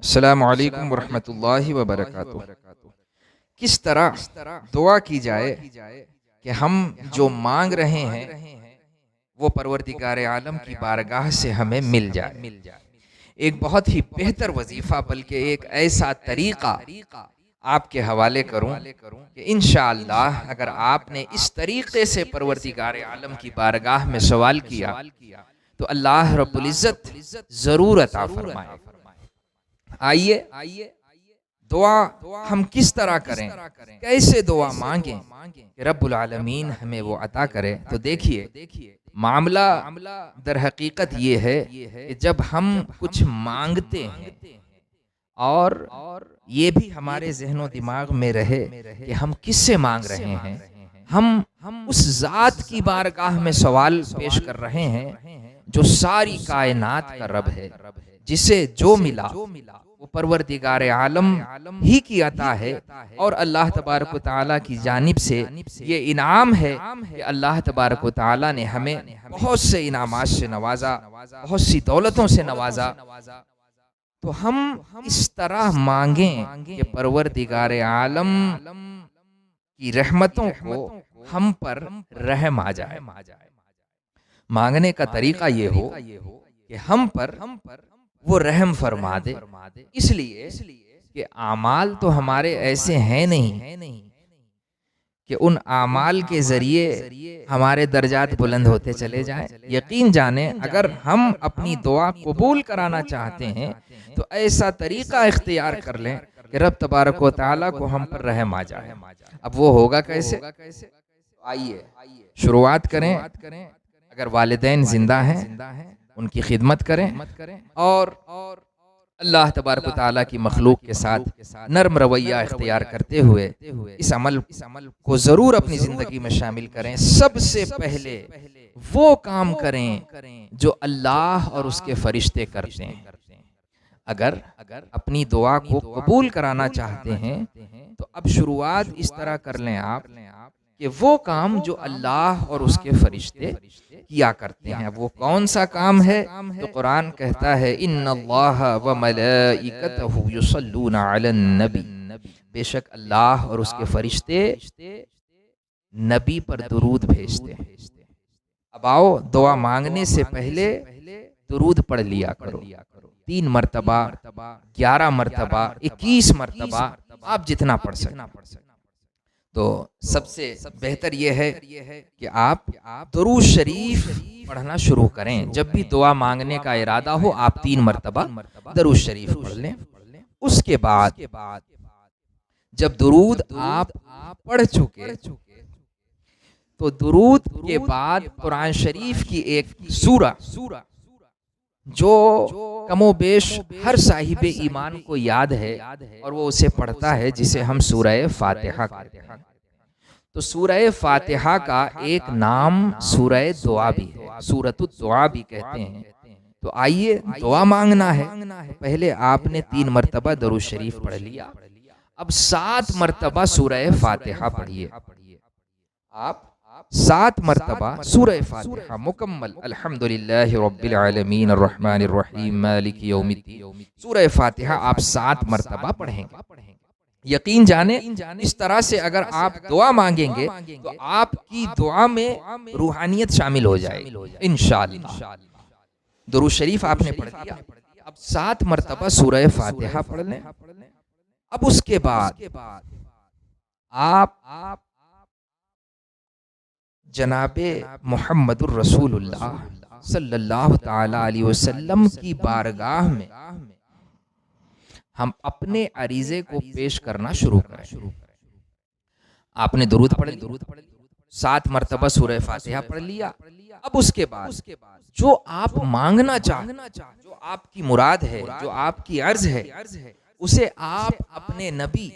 السلام علیکم ورحمۃ اللہ وبرکاتہ۔ کس طرح دعا کی جائے کہ ہم جو مانگ رہے ہیں وہ پروردگار عالم کی بارگاہ سے ہمیں مل جائے۔ ایک بہت ہی بہتر وظیفہ، بلکہ ایک ایسا طریقہ آپ کے حوالے کروں کہ انشاءاللہ اگر آپ نے اس طریقے سے پروردگار عالم کی بارگاہ میں سوال کیا تو اللہ رب العزت ضرور عطا فرمائے۔ آئیے دعا ہم کس طرح کریں، کیسے دعا مانگیں کہ رب العالمین ہمیں وہ عطا کرے۔ تو دیکھیے، معاملہ در حقیقت یہ ہے کہ جب ہم کچھ مانگتے ہیں اور یہ بھی ہمارے ذہن و دماغ میں رہے کہ ہم کس سے مانگ رہے ہیں، ہم اس ذات کی بارگاہ میں سوال پیش کر رہے ہیں جو ساری کائنات کا رب ہے، جسے جو ملا وہ پروردگار عالم ہی کی عطا ہے، اور اللہ تبارک و تعالیٰ کی جانب سے یہ انعام ہے کہ اللہ تبارک و تعالیٰ نے ہمیں بہت سے انعامات سے نوازا، بہت سی دولتوں سے نوازا۔ تو ہم اس طرح مانگیں کہ پروردگار عالم کی رحمتوں کو ہم پر رحم آ جائے۔ مانگنے کا طریقہ یہ ہو کہ ہم پر وہ رحم فرما دے، اس لیے کہ اعمال تو ہمارے ایسے ہیں نہیں کہ ان اعمال کے ذریعے ہمارے درجات بلند ہوتے چلے جائیں۔ یقین جانیں، اگر ہم اپنی دعا قبول کرانا چاہتے ہیں تو ایسا طریقہ اختیار کر لیں کہ رب تبارک و تعالیٰ کو ہم پر رحم آ جائے۔ اب وہ ہوگا کیسے؟ آئیے شروعات کریں۔ اگر والدین زندہ ہیں ان کی خدمت کریں، اور اللہ تبارک و تعالیٰ کی مخلوق کے ساتھ نرم رویہ اختیار کرتے ہوئے اس عمل کو ضرور اپنی زندگی میں شامل کریں۔ سب سے پہلے وہ کام کریں جو اللہ اور اس کے فرشتے کرتے ہیں۔ اگر اپنی دعا کو قبول کرانا چاہتے ہیں تو اب شروعات اس طرح کر لیں آپ کہ وہ کام جو اللہ اور اس کے فرشتے کیا کرتے ہیں۔ وہ کون سا کام ہے؟ تو قرآن کہتا ہے ان اللہ و ملائکتہ یصلون علی النبی، بے شک اللہ اور اس کے فرشتے نبی پر درود بھیجتے ہیں۔ اب آؤ، دعا مانگنے سے پہلے درود پڑھ لیا کرو، 3 مرتبہ، 11 مرتبہ، 21 مرتبہ، آپ جتنا پڑھ سکیں۔ تو سب سے بہتر یہ ہے کہ آپ درود شریف پڑھنا شروع کریں۔ جب بھی دعا مانگنے کا ارادہ ہو آپ 3 مرتبہ درود شریف پڑھ لیں۔ اس کے بعد جب درود آپ پڑھ چکے تو درود کے بعد قرآن شریف کی ایک سورہ جو کم و بیش ہر صاحب ایمان کو یاد ہے اور وہ اسے پڑھتا ہے، جسے ہم سورہ فاتحہ کہتے ہیں۔ تو سورہ فاتحہ کا ایک نام سورہ دعا بھی ہے، سورۃ الدعا بھی کہتے ہیں۔ تو آئیے دعا مانگنا ہے، پہلے آپ نے 3 مرتبہ درود شریف پڑھ لیا، اب 7 مرتبہ سورہ فاتحہ پڑھیے۔ آپ 7 مرتبہ سورہ فاتحہ مکمل، الحمدللہ رب العالمین الرحمن الرحیم مالک یوم الدین، سورہ فاتحہ آپ 7 مرتبہ پڑھیں گے۔ یقین جانیں، اس طرح سے اگر آپ دعا مانگیں گے تو آپ کی دعا میں روحانیت شامل ہو جائے انشاءاللہ۔ درود شریف آپ نے پڑھ دیا، اب 7 مرتبہ سورہ فاتحہ پڑھ لیں۔ اب اس کے بعد آپ جناب محمد الرسول اللہ صلی اللہ تعالی علیہ وسلم کی بارگاہ میں ہم اپنے عریضے کو پیش کرنا شروع کریں۔ آپ نے درود پڑھ لیا، 7 مرتبہ سورہ فاتحہ پڑھ لیا، اب اس کے بعد جو آپ مانگنا چاہتے، جو آپ کی مراد ہے، جو آپ کی عرض ہے، اسے آپ اپنے نبی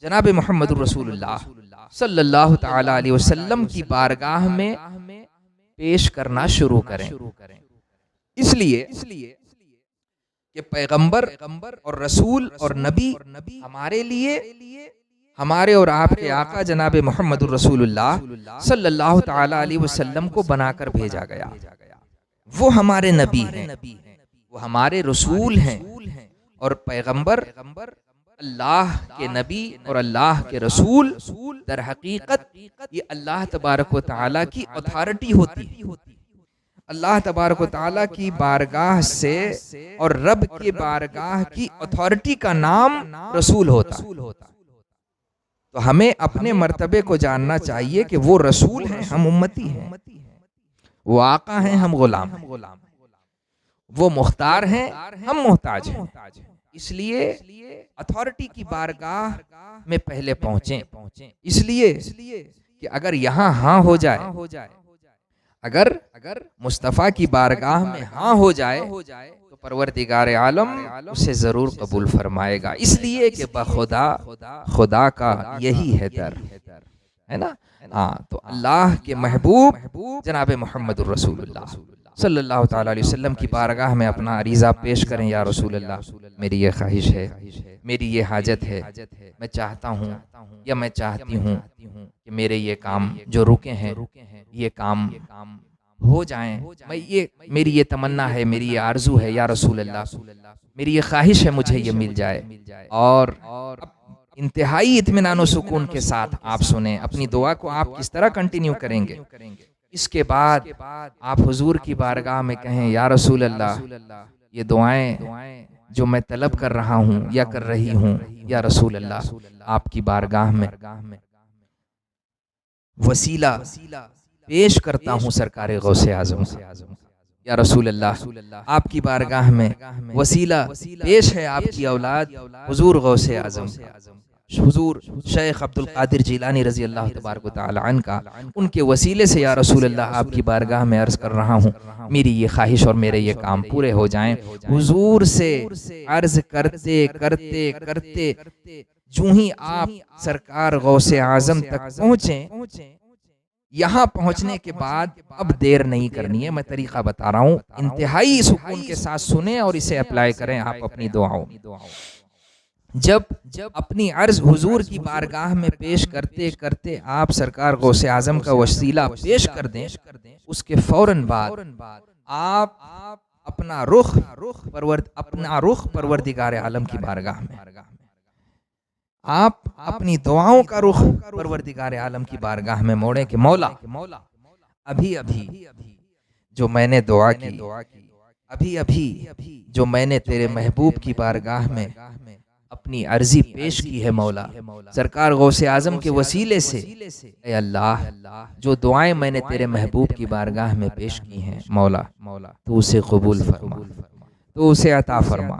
جناب محمد الرسول اللہ صلی اللہ تعالی علیہ وسلم کی بارگاہ میں پیش کرنا شروع کریں۔ اس لیے کہ پیغمبر اور رسول اور نبی ہمارے لیے، ہمارے اور آپ کے آقا جناب محمد الرسول اللہ صلی اللہ تعالی علیہ وسلم کو بنا کر بھیجا گیا۔ وہ ہمارے نبی ہیں، وہ ہمارے رسول ہیں، اور پیغمبر اللہ کے نبی اور اللہ کے رسول در حقیقت یہ اللہ تبارک و تعالیٰ کی اتھارٹی ہوتی ہے. اللہ تبارک و تعالیٰ کی بارگاہ سے اور رب کی بارگاہ کی اتھارٹی کا نام رسول ہوتا ہے. تو ہمیں اپنے مرتبے کو جاننا چاہیے کہ وہ رسول ہیں، ہم امتی ہیں. وہ آقا ہیں، ہم غلام ہیں. وہ مختار ہیں، ہم محتاج ہیں. اس لیے اتھارٹی کی بارگاہ میں پہلے پہنچیں. اس لیے کہ اگر یہاں ہاں ہو جائے، اگر مصطفیٰ کی بارگاہ میں ہاں ہو جائے تو پروردگار عالم اسے ضرور قبول فرمائے گا. اس لیے کہ بخدا خدا کا یہی ہے در، ہے نا. ہاں، تو اللہ کے محبوب جناب محمد الرسول اللہ صلی اللہ تعالیٰ علیہ وسلم کی بارگاہ میں اپنا عریضہ پیش کریں. یا رسول اللہ، میری یہ خواہش ہے، میری یہ حاجت ہے، میں چاہتا ہوں یا میں چاہتی ہوں کہ میرے یہ کام جو رکے ہیں یہ کام ہو جائیں. میری یہ تمنا ہے، میری یہ آرزو ہے یا رسول اللہ، میری یہ خواہش ہے مجھے یہ مل جائے. اور انتہائی اطمینان و سکون کے ساتھ آپ سنیں اپنی دعا کو آپ کس طرح کنٹینیو کریں گے. اس کے بعد آپ حضور کی بارگاہ میں کہیں یا رسول اللہ، یہ دعائیں جو میں طلب کر رہا ہوں یا کر رہی ہوں، یا رسول اللہ آپ کی بارگاہ میں وسیلہ پیش کرتا ہوں سرکار غوث اعظم. یا رسول اللہ، آپ کی بارگاہ میں وسیلہ پیش ہے آپ کی اولاد حضور غوث اعظم، حضور شیخ عبد القادر جیلانی رضی اللہ تبارک و تعالی عنہ کا. ان کے وسیلے سے یا رسول اللہ آپ کی بارگاہ میں عرض کر رہا ہوں میری یہ خواہش اور میرے یہ کام پورے ہو جائیں. حضور سے عرض کرتے کرتے کرتے جو ہی آپ سرکار غوث اعظم تک پہنچیں، یہاں پہنچنے کے بعد اب دیر نہیں کرنی ہے. میں طریقہ بتا رہا ہوں، انتہائی سکون کے ساتھ سنیں اور اسے اپلائی کریں آپ اپنی دعاؤں. جب اپنی عرض حضور کی بارگاہ میں پیش کرتے کرتے آپ سرکار غوث اعظم کا وسیلہ پیش کر دیں، اس کے فوراً بعد آپ اپنا رخ پروردگار عالم کی بارگاہ میں، آپ اپنی دعاؤں کا رخ پروردگار عالم کی بارگاہ میں موڑیں کہ مولا، ابھی جو میں نے دعا کی، ابھی جو میں نے تیرے محبوب کی بارگاہ میں اپنی عرضی پیش کی ہے مولا، سرکار غوث اعظم کے وسیلے سے، اے اللہ جو دعائیں میں نے تیرے محبوب کی بارگاہ میں پیش کی ہیں مولا، تو اسے قبول فرما، تو اسے عطا فرما،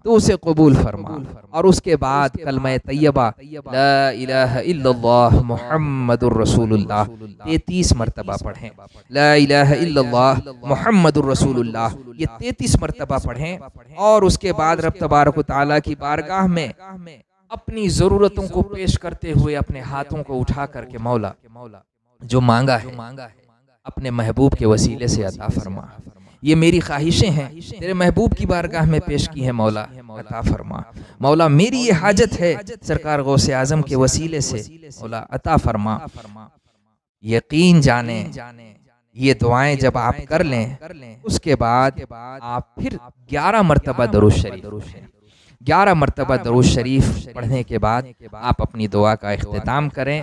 تو اسے قبول فرما. اور اس کے بعد کلمہ طیبہ لا الہ الا اللہ محمد الرسول اللہ 33 مرتبہ پڑھیں. لا الہ الا اللہ محمد الرسول اللہ یہ 33 مرتبہ پڑھیں. اور اس کے بعد رب تبارک و تعالیٰ کی بارگاہ میں اپنی ضرورتوں کو پیش کرتے ہوئے اپنے ہاتھوں کو اٹھا کر کے مولا جو مانگا ہے اپنے محبوب کے وسیلے سے عطا فرما. یہ میری خواہشیں ہیں تیرے محبوب کی بارگاہ میں پیش کی ہیں مولا، عطا فرما. مولا میری یہ حاجت ہے سرکار غوث اعظم کے وسیلے سے، مولا عطا فرما. یقین جانیں یہ دعائیں جب آپ کر لیں اس کے بعد آپ پھر 11 مرتبہ درود شریف 11 مرتبہ درود شریف پڑھنے کے بعد آپ اپنی دعا کا اختتام کریں.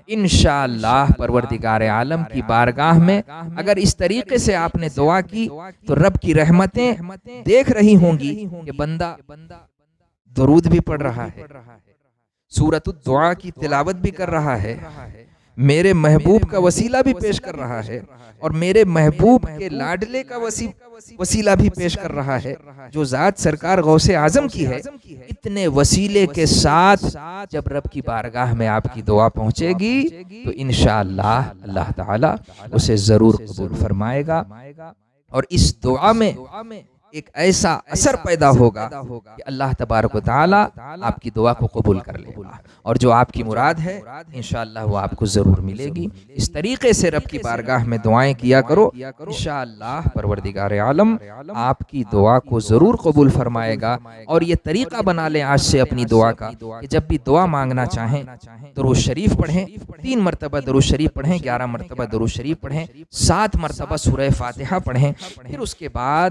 انشاءاللہ پروردگار عالم کی بارگاہ میں اگر اس طریقے سے آپ نے دعا کی تو رب کی رحمتیں دیکھ رہی ہوں گی کہ بندہ درود بھی پڑھ رہا ہے، سورۃ الدعاء کی تلاوت بھی کر رہا ہے، میرے محبوب کا وسیلہ بھی پیش کر رہا ہے، اور میرے محبوب کے لاڈلے کا وسیلہ بھی پیش کر رہا ہے جو ذات سرکار غوث اعظم کی ہے. اتنے وسیلے کے ساتھ جب رب کی بارگاہ میں آپ کی دعا پہنچے گی تو انشاءاللہ اللہ تعالی اسے ضرور قبول فرمائے گا. اور اس دعا میں ایک ایسا اثر پیدا ہوگا کہ اللہ تبارک و تعالی آپ کی دعا کو قبول کر لے گا، اور جو آپ کی مراد ہے انشاءاللہ وہ آپ کو ضرور ملے گی. اس طریقے سے رب کی بارگاہ میں دعائیں کیا کرو، انشاءاللہ پروردگار عالم آپ کی دعا کو ضرور قبول فرمائے گا. اور یہ طریقہ بنا لیں آج سے اپنی دعا کا کہ جب بھی دعا مانگنا چاہیں درود شریف پڑھیں، 3 مرتبہ درود شریف پڑھیں، 11 مرتبہ درود شریف پڑھیں، 7 مرتبہ سورہ فاتحہ پڑھیں. پھر اس کے بعد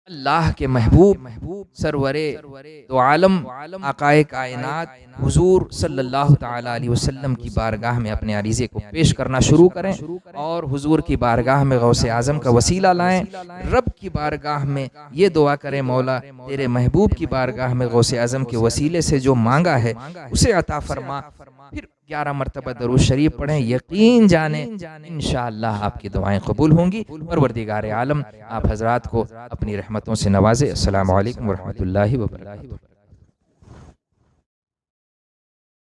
اللہ کے محبوب سرور دو عالم آقائے کائنات حضور صلی اللہ تعالی علیہ وسلم کی بارگاہ میں اپنے عریضے کو پیش کرنا شروع کریں اور حضور کی بارگاہ میں غوث اعظم کا وسیلہ لائیں. رب کی بارگاہ میں یہ دعا کریں مولا تیرے محبوب کی بارگاہ میں غوث اعظم کے وسیلے سے جو مانگا ہے اسے عطا فرما. پھر 11 مرتبہ درود شریف پڑھیں. یقین جانیں انشاءاللہ آپ کی دعائیں قبول ہوں گی. پروردگار عالم آپ حضرات کو اپنی رحمتوں سے نوازے. السلام علیکم ورحمۃ اللہ وبرکاتہ.